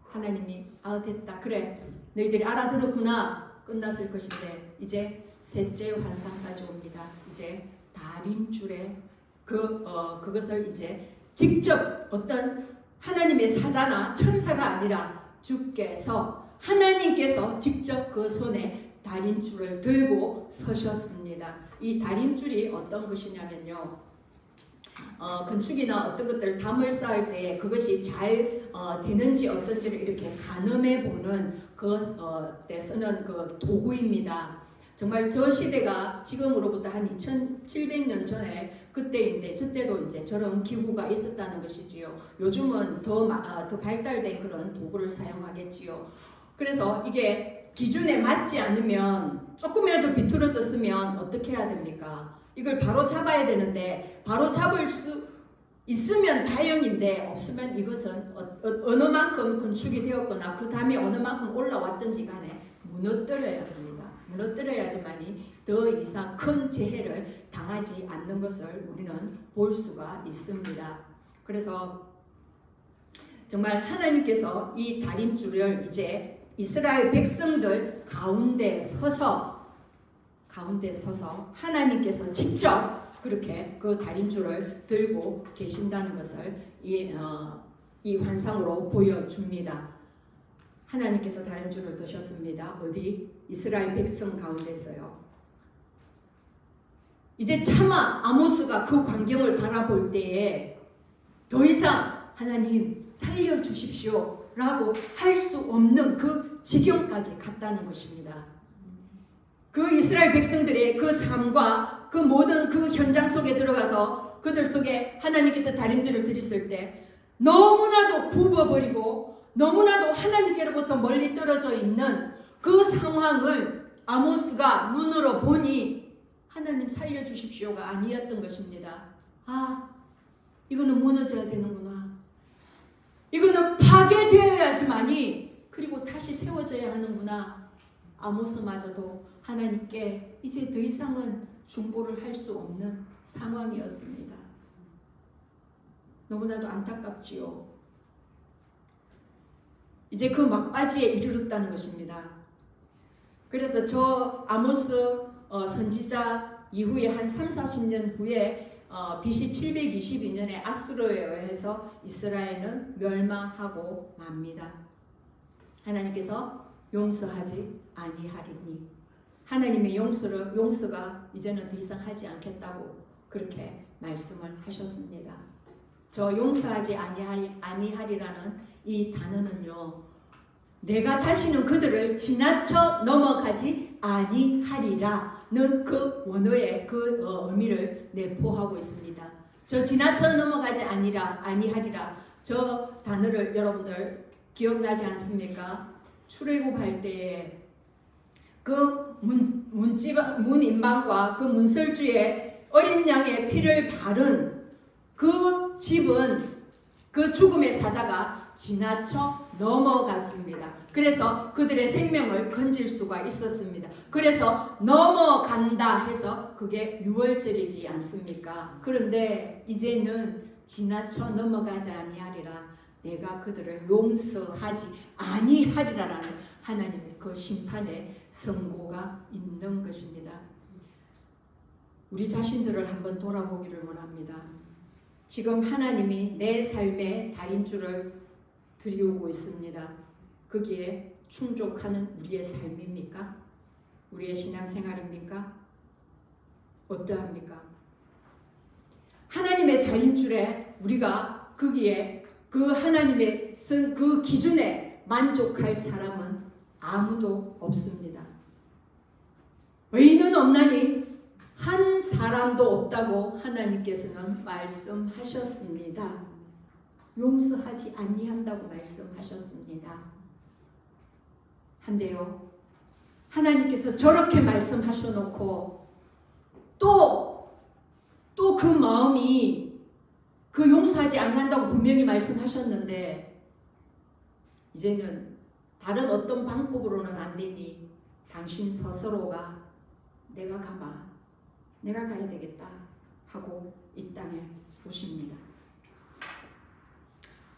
하나님이 됐다. 그래 너희들이 알아들었구나. 끝났을 것인데 이제 셋째 환상까지 옵니다. 이제 다림줄에 그것을 이제 직접 어떤 하나님의 사자나 천사가 아니라 주께서 하나님께서 직접 그 손에 다림줄을 들고 서셨습니다. 이 다림줄이 어떤 것이냐면요. 건축이나 어떤 것들을 담을 쌓을 때 그것이 잘 되는지 어떤지를 이렇게 가늠해 보는 때 쓰는 그 도구입니다. 정말 저 시대가 지금으로부터 한 2700년 전에 그때인데 그때도 이제 저런 기구가 있었다는 것이지요. 요즘은 더 발달된 그런 도구를 사용하겠지요. 그래서 이게 기준에 맞지 않으면 조금이라도 비틀어졌으면 어떻게 해야 됩니까? 이걸 바로 잡아야 되는데 바로 잡을 수 있으면 다행인데 없으면 이것은 어느 만큼 건축이 되었거나 그 다음에 어느 만큼 올라왔든지 간에 무너뜨려야 됩니다. 무너뜨려야지만이 더 이상 큰 재해를 당하지 않는 것을 우리는 볼 수가 있습니다. 그래서 정말 하나님께서 이 다림줄을 이제 이스라엘 백성들 가운데 서서 하나님께서 직접 그렇게 그 다림줄을 들고 계신다는 것을 이 환상으로 보여줍니다. 하나님께서 다림줄을 드셨습니다. 어디? 이스라엘 백성 가운데서요. 이제 차마 아모스가 그 광경을 바라볼 때에 더 이상 하나님 살려주십시오 라고 할 수 없는 그 지경까지 갔다는 것입니다. 그 이스라엘 백성들의 그 삶과 그 모든 그 현장 속에 들어가서 그들 속에 하나님께서 다림줄을 들이실 때 너무나도 굽어버리고 너무나도 하나님께로부터 멀리 떨어져 있는 그 상황을 아모스가 눈으로 보니 하나님 살려주십시오가 아니었던 것입니다. 이거는 무너져야 되는구나. 이거는 파괴되어야지만이 그리고 다시 세워져야 하는구나. 아모스마저도 하나님께 이제 더 이상은 중보를 할 수 없는 상황이었습니다. 너무나도 안타깝지요. 이제 그 막바지에 이르렀다는 것입니다. 그래서 저 아모스 선지자 이후에 한 30-40년 후에 BC 722년에 아수르에 의해서 이스라엘은 멸망하고 맙니다. 하나님께서 용서하지 아니하리니 하나님의 용서가 이제는 더 이상 하지 않겠다고 그렇게 말씀을 하셨습니다. 저 용서하지 아니하리라는 이 단어는요, 내가 다시는 그들을 지나쳐 넘어가지 아니하리라는 그 원어의 그 의미를 내포하고 있습니다. 저 지나쳐 넘어가지 아니하리라 저 단어를 여러분들 기억나지 않습니까? 출애굽할 때에 그 문인방과 그 문설주에 어린 양의 피를 바른 그 집은 그 죽음의 사자가 지나쳐 넘어갔습니다. 그래서 그들의 생명을 건질 수가 있었습니다. 그래서 넘어간다 해서 그게 유월절이지 않습니까? 그런데 이제는 지나쳐 넘어가지 아니하리라. 내가 그들을 용서하지 아니하리라라는 하나님의 그 심판의 선고가 있는 것입니다. 우리 자신들을 한번 돌아보기를 원합니다. 지금 하나님이 내 삶의 다림줄을 들이오고 있습니다. 거기에 충족하는 우리의 삶입니까? 우리의 신앙생활입니까? 어떠합니까? 하나님의 다림줄에 우리가 거기에 그 하나님의 그 기준에 만족할 사람은 아무도 없습니다. 의인은 없나니 한 사람도 없다고 하나님께서는 말씀하셨습니다. 용서하지 아니한다고 말씀하셨습니다. 한데요, 하나님께서 저렇게 말씀하셔놓고 또 그 마음이 그 용서하지 않는다고 분명히 말씀하셨는데 이제는 다른 어떤 방법으로는 안 되니 당신 스스로가 내가 가봐 내가 가야 되겠다 하고 이 땅에 오십니다.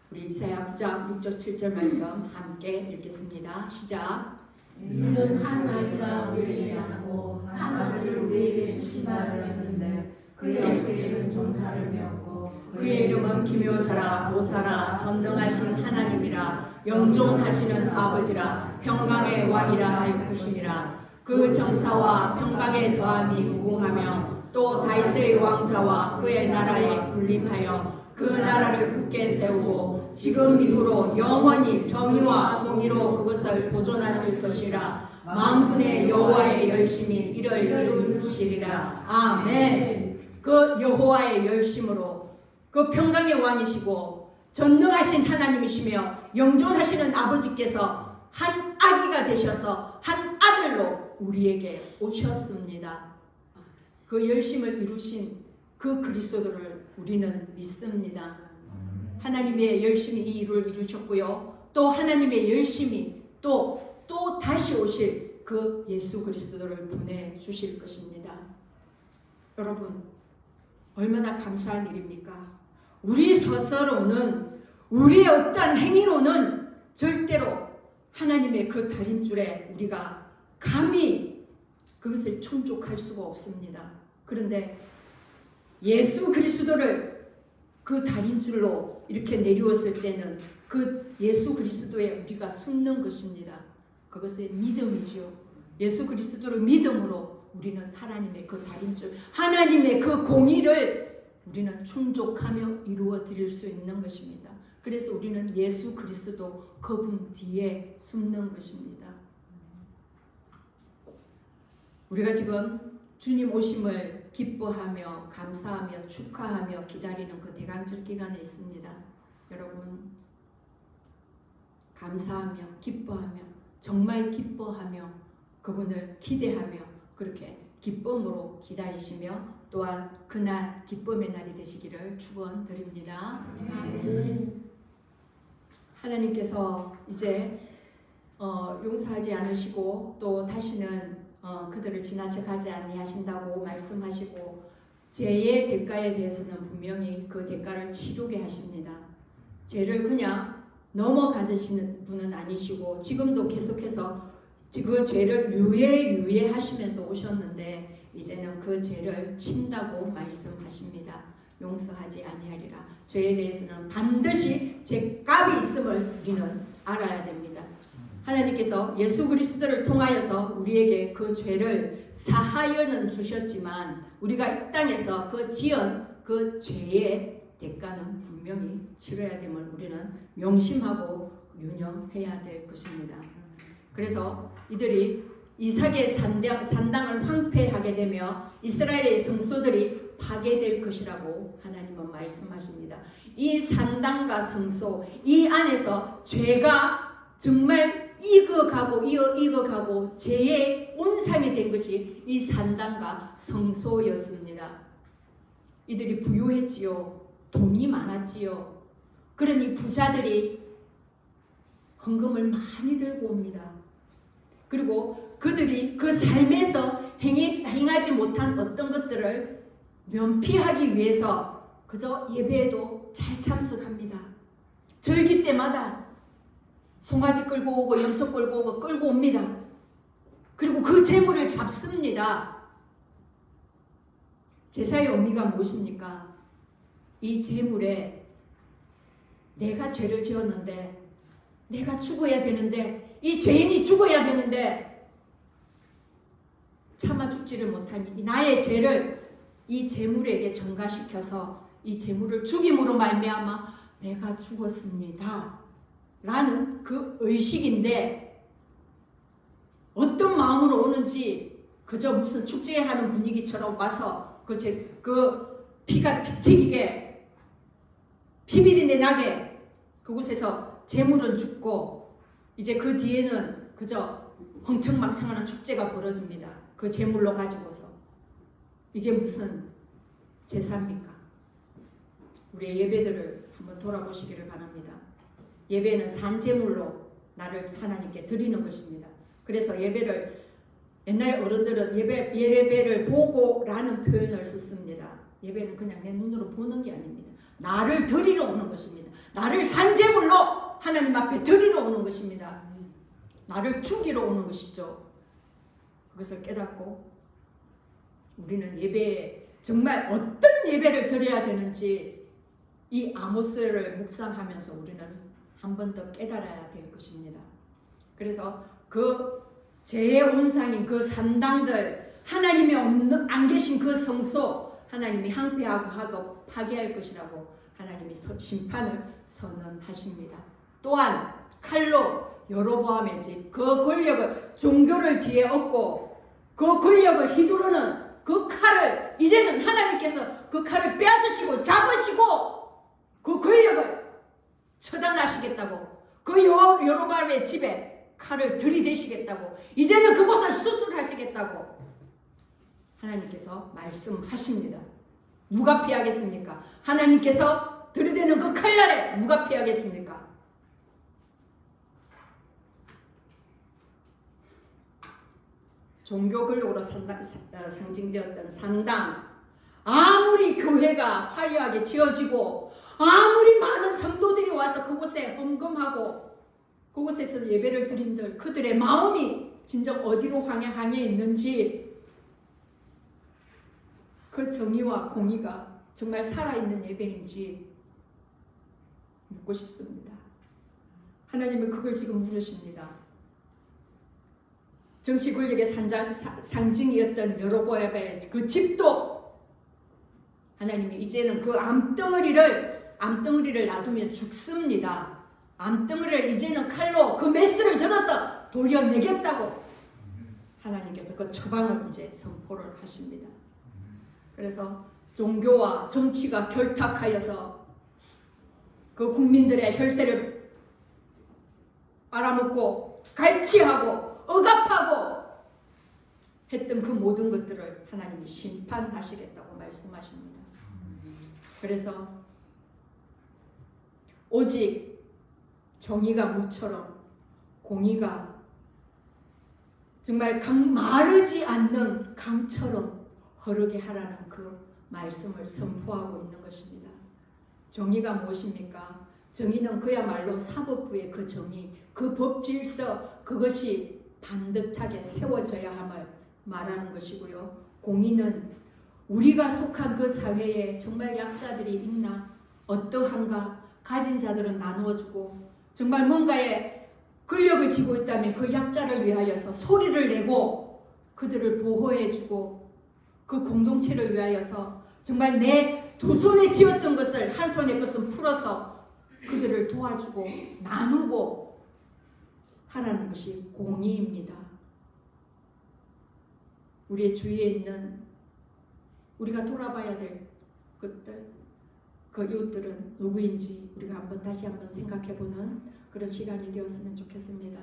우리 이사야 9장 6절 7절 말씀 함께 읽겠습니다. 시작. 이는 한 아기가 우리에게 낳고 한 아들을 우리에게 주신 바 되었는데 그의 어깨에는 종살을 메었고 그의 이름은 기묘자라 모사라 전능하신 하나님이라 영존하시는 아버지라 평강의 왕이라 하였으시니라. 그 정사와 평강의 더함이 무궁하며 또 다윗의 왕자와 그의 나라에 군림하여 그 나라를 굳게 세우고 지금 이후로 영원히 정의와 공의로 그것을 보존하실 것이라. 만군의 여호와의 열심이 이를 이루시리라. 아멘. 그 여호와의 열심으로 그 평강의 왕이시고 전능하신 하나님이시며 영존하시는 아버지께서 한 아기가 되셔서 한 아들로 우리에게 오셨습니다. 그 열심을 이루신 그 그리스도를 우리는 믿습니다. 하나님의 열심히 이 일을 이루셨고요. 또 하나님의 열심히 또 다시 오실 그 예수 그리스도를 보내주실 것입니다. 여러분, 얼마나 감사한 일입니까? 우리 스스로는, 우리의 어떠한 행위로는 절대로 하나님의 그 다림줄에 우리가 감히 그것을 충족할 수가 없습니다. 그런데 예수 그리스도를 그 다림줄로 이렇게 내려왔을 때는 그 예수 그리스도에 우리가 숨는 것입니다. 그것의 믿음이지요. 예수 그리스도를 믿음으로 우리는 하나님의 그 다림줄, 하나님의 그 공의를 우리는 충족하며 이루어 드릴 수 있는 것입니다. 그래서 우리는 예수 그리스도 그분 뒤에 숨는 것입니다. 우리가 지금 주님 오심을 기뻐하며 감사하며 축하하며 기다리는 그 대강절 기간에 있습니다. 여러분, 감사하며 기뻐하며 정말 기뻐하며 그분을 기대하며 그렇게 기쁨으로 기다리시며 또한 그날 기쁨의 날이 되시기를 축원드립니다. 하나님께서 이제 용서하지 않으시고 또 다시는 그들을 지나쳐 가지 아니하신다고 말씀하시고 죄의 대가에 대해서는 분명히 그 대가를 치르게 하십니다. 죄를 그냥 넘어가시는 분은 아니시고 지금도 계속해서 그 죄를 유예하시면서 오셨는데 이제는 그 죄를 친다고 말씀하십니다. 용서하지 아니하리라. 죄에 대해서는 반드시 죄값이 있음을 우리는 알아야 됩니다. 하나님께서 예수 그리스도를 통하여서 우리에게 그 죄를 사하여는 주셨지만 우리가 이 땅에서 그 지은 그 죄의 대가는 분명히 치러야 됨을 우리는 명심하고 유념해야 될 것입니다. 그래서 이들이 이삭의 산당을 황폐하게 되며 이스라엘의 성소들이 파괴될 것이라고 하나님은 말씀하십니다. 이 산당과 성소 이 안에서 죄가 정말 익어가고 죄의 온상이 된 것이 이 산당과 성소였습니다. 이들이 부유했지요. 돈이 많았지요. 그러니 부자들이 헌금을 많이 들고 옵니다. 그리고 그들이 그 삶에서 행하지 못한 어떤 것들을 면피하기 위해서 그저 예배에도 잘 참석합니다. 절기 때마다 송아지 끌고 오고 염소 끌고 오고 끌고 옵니다. 그리고 그 제물을 잡습니다. 제사의 의미가 무엇입니까? 이 제물에 내가 죄를 지었는데 내가 죽어야 되는데 이 죄인이 죽어야 되는데 차마 죽지를 못하니 나의 죄를 이 제물에게 전가시켜서 이 제물을 죽임으로 말미암아 내가 죽었습니다 라는 그 의식인데 어떤 마음으로 오는지 그저 무슨 축제하는 분위기처럼 와서 그 피가 피 튀기게 피비린내 나게 그곳에서 제물은 죽고 이제 그 뒤에는 그저 흥청망청하는 축제가 벌어집니다. 그 제물로 가지고서 이게 무슨 제사입니까? 우리의 예배들을 한번 돌아보시기를 바랍니다. 예배는 산제물로 나를 하나님께 드리는 것입니다. 그래서 예배를 옛날 어른들은 예배를 보고라는 표현을 썼습니다. 예배는 그냥 내 눈으로 보는 게 아닙니다. 나를 드리러 오는 것입니다. 나를 산제물로 하나님 앞에 드리러 오는 것입니다. 나를 죽이러 오는 것이죠. 그것을 깨닫고 우리는 예배에 정말 어떤 예배를 드려야 되는지 이 아모스를 묵상하면서 우리는 한 번 더 깨달아야 될 것입니다. 그래서 그 죄의 온상인 그 산당들, 하나님이 안 계신 그 성소, 하나님이 항폐하고 파괴할 것이라고 하나님이 심판을 선언하십니다. 또한 칼로 여로보암의 집, 그 권력을, 종교를 뒤에 얻고 그 권력을 휘두르는 그 칼을 이제는 하나님께서 그 칼을 빼앗으시고 잡으시고 그 권력을 처단하시겠다고, 그 여로보암의 집에 칼을 들이대시겠다고, 이제는 그곳을 수술하시겠다고 하나님께서 말씀하십니다. 누가 피하겠습니까? 하나님께서 들이대는 그 칼날에 누가 피하겠습니까? 종교 권력으로 상징되었던 산당, 아무리 교회가 화려하게 지어지고 아무리 많은 성도들이 와서 그곳에 헌금하고 그곳에서 예배를 드린들 그들의 마음이 진정 어디로 향해 있는지, 그 정의와 공의가 정말 살아있는 예배인지 묻고 싶습니다. 하나님은 그걸 지금 물으십니다. 정치 권력의 상징이었던 여로보암의 그 집도 하나님이 이제는 그 암덩어리를 놔두면 죽습니다. 암덩어리를 이제는 칼로 그 메스를 들어서 도려내겠다고 하나님께서 그 처방을 이제 선포를 하십니다. 그래서 종교와 정치가 결탁하여서 그 국민들의 혈세를 빨아먹고 갈취하고 억압하고 했던 그 모든 것들을 하나님이 심판하시겠다고 말씀하십니다. 그래서 오직 정의가 물처럼 공의가 정말 마르지 않는 강처럼 흐르게 하라는 그 말씀을 선포하고 있는 것입니다. 정의가 무엇입니까? 정의는 그야말로 사법부의 그 정의, 그 법질서, 그것이 반듯하게 세워져야 함을 말하는 것이고요. 공의는 우리가 속한 그 사회에 정말 약자들이 있나, 어떠한가, 가진 자들은 나누어주고, 정말 뭔가에 권력을 쥐고 있다면 그 약자를 위하여서 소리를 내고 그들을 보호해주고, 그 공동체를 위하여서 정말 내 두 손에 쥐었던 것을 한 손에 것은 풀어서 그들을 도와주고 나누고 하라는 것이 공의입니다. 우리의 주위에 있는 우리가 돌아봐야 될 것들, 그 이웃들은 누구인지 우리가 다시 한번 생각해보는 그런 시간이 되었으면 좋겠습니다.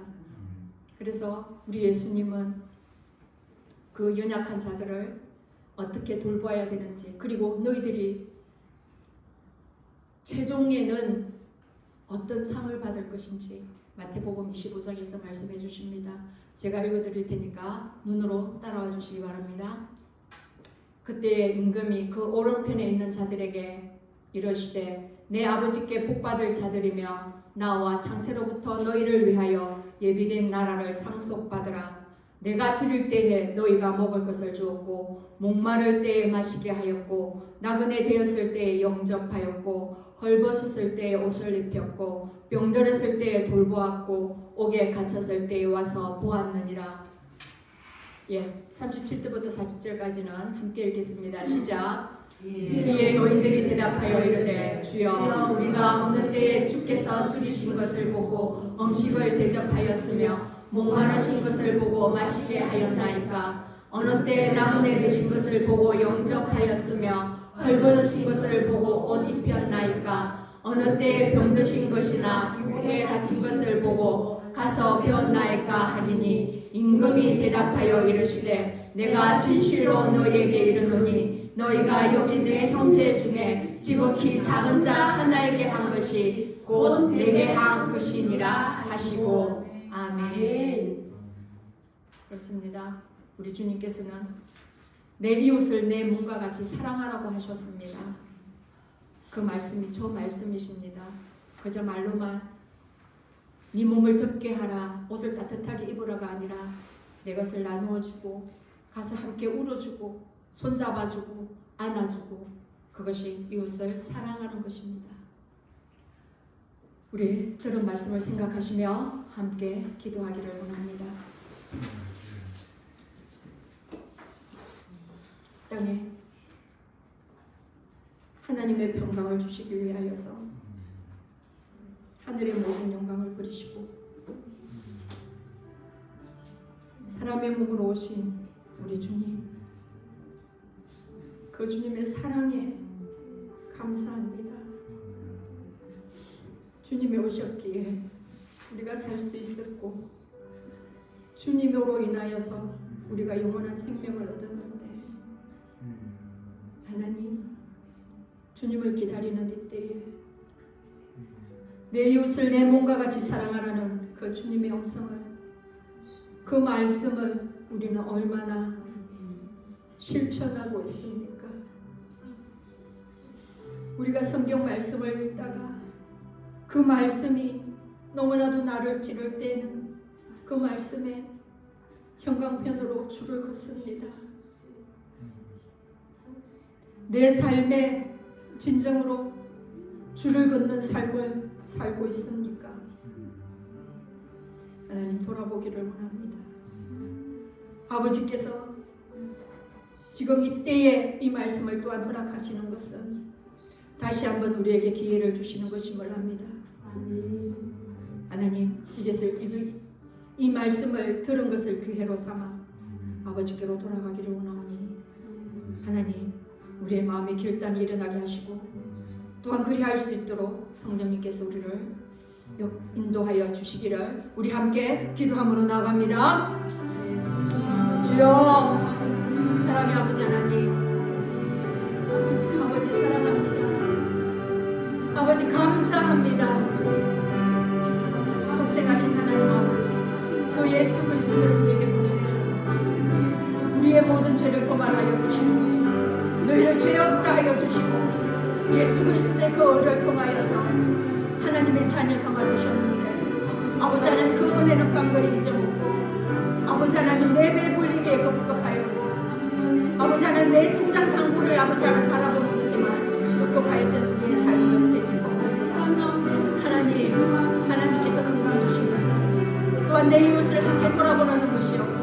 그래서 우리 예수님은 그 연약한 자들을 어떻게 돌보아야 되는지, 그리고 너희들이 최종에는 어떤 상을 받을 것인지 마태복음 25장에서 말씀해 주십니다. 제가 읽어드릴 테니까 눈으로 따라와 주시기 바랍니다. 그때 임금이 그 오른편에 있는 자들에게 이르시되 내 아버지께 복받을 자들이며 나와 창세로부터 너희를 위하여 예비된 나라를 상속받으라. 내가 줄일 때에 너희가 먹을 것을 주었고 목마를 때에 마시게 하였고 나그네 되었을 때에 영접하였고 헐벗었을 때에 옷을 입혔고 병들었을 때에 돌보았고 옥에 갇혔을 때에 와서 보았느니라. 37절부터 40절까지는 함께 읽겠습니다. 시작. 이에 너희들이 대답하여 이르되 주여 우리가 어느 때에 주께서 줄이신 것을 보고 음식을 대접하였으며 목마르신 것을 보고 마시게 하였나이까? 어느 때에 나그네 되신 것을 보고 영접하였으며 헐벗으신 것을 보고 옷 입혔나이까? 어느 때에 병드신 것이나 옥에 갇힌 것을 보고 가서 배웠나이까 하리니 임금이 대답하여 이르시되 내가 진실로 너희에게 이르노니 너희가 여기 내 형제 중에 지극히 작은 자 하나에게 한 것이 곧 내게 한 것이니라 하시고 아멘. 그렇습니다. 우리 주님께서는 내 이웃을 내 몸과 같이 사랑하라고 하셨습니다. 그 말씀이 저 말씀이십니다. 그저 말로만 네 몸을 덥게 하라, 옷을 따뜻하게 입으라가 아니라 내 것을 나누어 주고 가서 함께 울어주고 손잡아주고 안아주고, 그것이 이웃을 사랑하는 것입니다. 우리 들은 말씀을 생각하시며 함께 기도하기를 원합니다. 땅에 하나님의 평강을 주시기 위하여서 하늘의 모든 영광을 버리시고 사람의 몸으로 오신 우리 주님, 그 주님의 사랑에 감사합니다. 주님이 오셨기에 우리가 살 수 있었고, 주님으로 인하여서 우리가 영원한 생명을 얻었는데, 하나님, 주님을 기다리는 이때에 내 이웃을 내 몸과 같이 사랑하라는 그 주님의 음성을, 그 말씀을 우리는 얼마나 실천하고 있습니까? 우리가 성경 말씀을 읽다가 그 말씀이 너무나도 나를 찌를 때는 그 말씀에 형광펜으로 줄을 긋습니다. 내 삶에 진정으로 줄을 긋는 삶을 살고 있습니까? 하나님, 돌아보기를 원합니다. 아버지께서 지금 이때에 이 말씀을 또한 허락하시는 것은 다시 한번 우리에게 기회를 주시는 것임을 합니다. 하나님, 이 말씀을 들은 것을 기회로 삼아 아버지께로 돌아가기를 원하오니, 하나님, 우리의 마음의 결단이 일어나게 하시고 또한 그리할 수 있도록 성령님께서 우리를 인도하여 주시기를 우리 함께 기도함으로 나아갑니다. 주여, 사랑의 아버지 하나님, 아버지 사랑합니다. 아버지 감사합니다. 독생하신 하나님 아버지, 그 예수 그리스도를 우리에게 보내주셔서 우리의 모든 죄를 도말하여 주시고 너희를 죄 없다 하여 주시고 예수 그리스도의 그 의를 통하여서 하나님의 자녀 삼아 주셨는데, 아버지 하나님, 그 은혜는 깡그리 잊어먹고 아버지 하나님 내 배불리게 급급하였고 아버지 하나님 내 통장 잔고를 아버지 하나님 바라보는 것에만 급급하였던 우리의 삶을 되짚어봅니다. 하나님께서 건강 주신 것은 또한 내 이웃을 함께 돌아보라는 것이었고,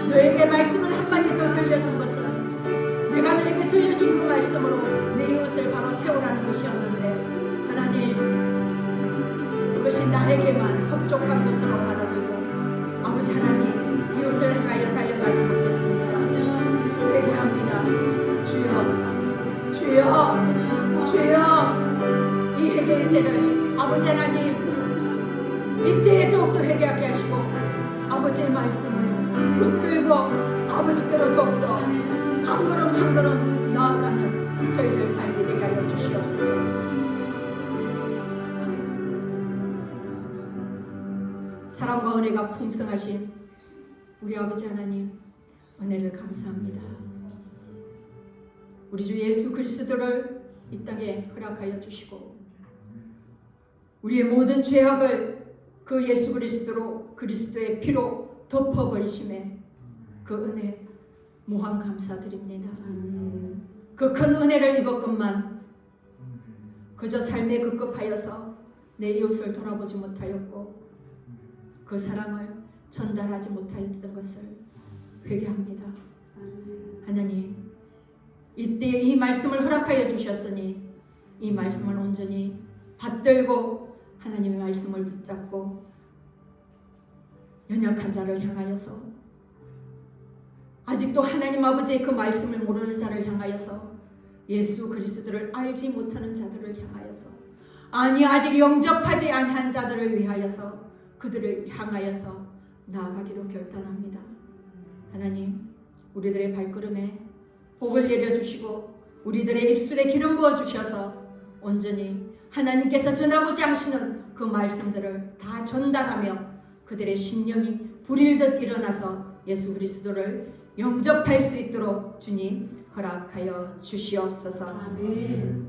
너에게 말씀을 한마디 더 들려준 것은 내가 너에게 들려준 그 말씀으로 내 이웃을 바로 세우라는 것이었는데, 하나님, 그것이 나에게만 흡족한 것으로 받아들고 아버지 하나님, 이웃을 향하여 달려가지 못했습니다. 회개합니다. 주여, 주여, 주여, 이 회개의 때를 아버지 하나님, 이때에 더욱더 회개하게 하시고 아버지의 말씀을 붙들고 아버지께로 더욱더 한 걸음 한 걸음 나아가는 저희들 삶이 되게 하여 주시옵소서. 사랑과 은혜가 풍성하신 우리 아버지 하나님, 은혜를 감사합니다. 우리 주 예수 그리스도를 이 땅에 허락하여 주시고 우리의 모든 죄악을 그 예수 그리스도로, 그리스도의 피로 덮어버리심에 그 은혜 무한 감사드립니다. 그 큰 은혜를 입었건만 그저 삶에 급급하여서 내 이웃을 돌아보지 못하였고 그 사랑을 전달하지 못하였던 것을 회개합니다. 하나님, 이때 이 말씀을 허락하여 주셨으니 이 말씀을 온전히 받들고 하나님의 말씀을 붙잡고 연약한 자를 향하여서, 아직도 하나님 아버지의 그 말씀을 모르는 자를 향하여서, 예수 그리스도를 알지 못하는 자들을 향하여서, 아니 아직 영접하지 않은 자들을 위하여서, 그들을 향하여서 나아가기로 결단합니다. 하나님, 우리들의 발걸음에 복을 내려주시고 우리들의 입술에 기름 부어주셔서 온전히 하나님께서 전하고자 하시는 그 말씀들을 다 전달하며 그들의 심령이 불일듯 일어나서 예수 그리스도를 영접할 수 있도록 주님 허락하여 주시옵소서. 아멘.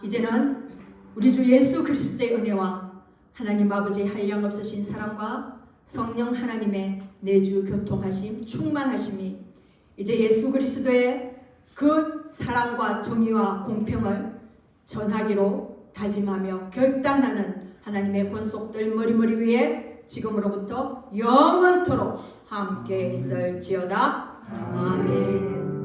이제는 우리 주 예수 그리스도의 은혜와 하나님 아버지의 한량없으신 사랑과 성령 하나님의 내주 교통하심 충만하심이 이제 예수 그리스도의 그 사랑과 정의와 공평을 전하기로 다짐하며 결단하는 하나님의 권속들 머리머리 위에 지금으로부터 영원토록 함께 있을지어다. 아멘.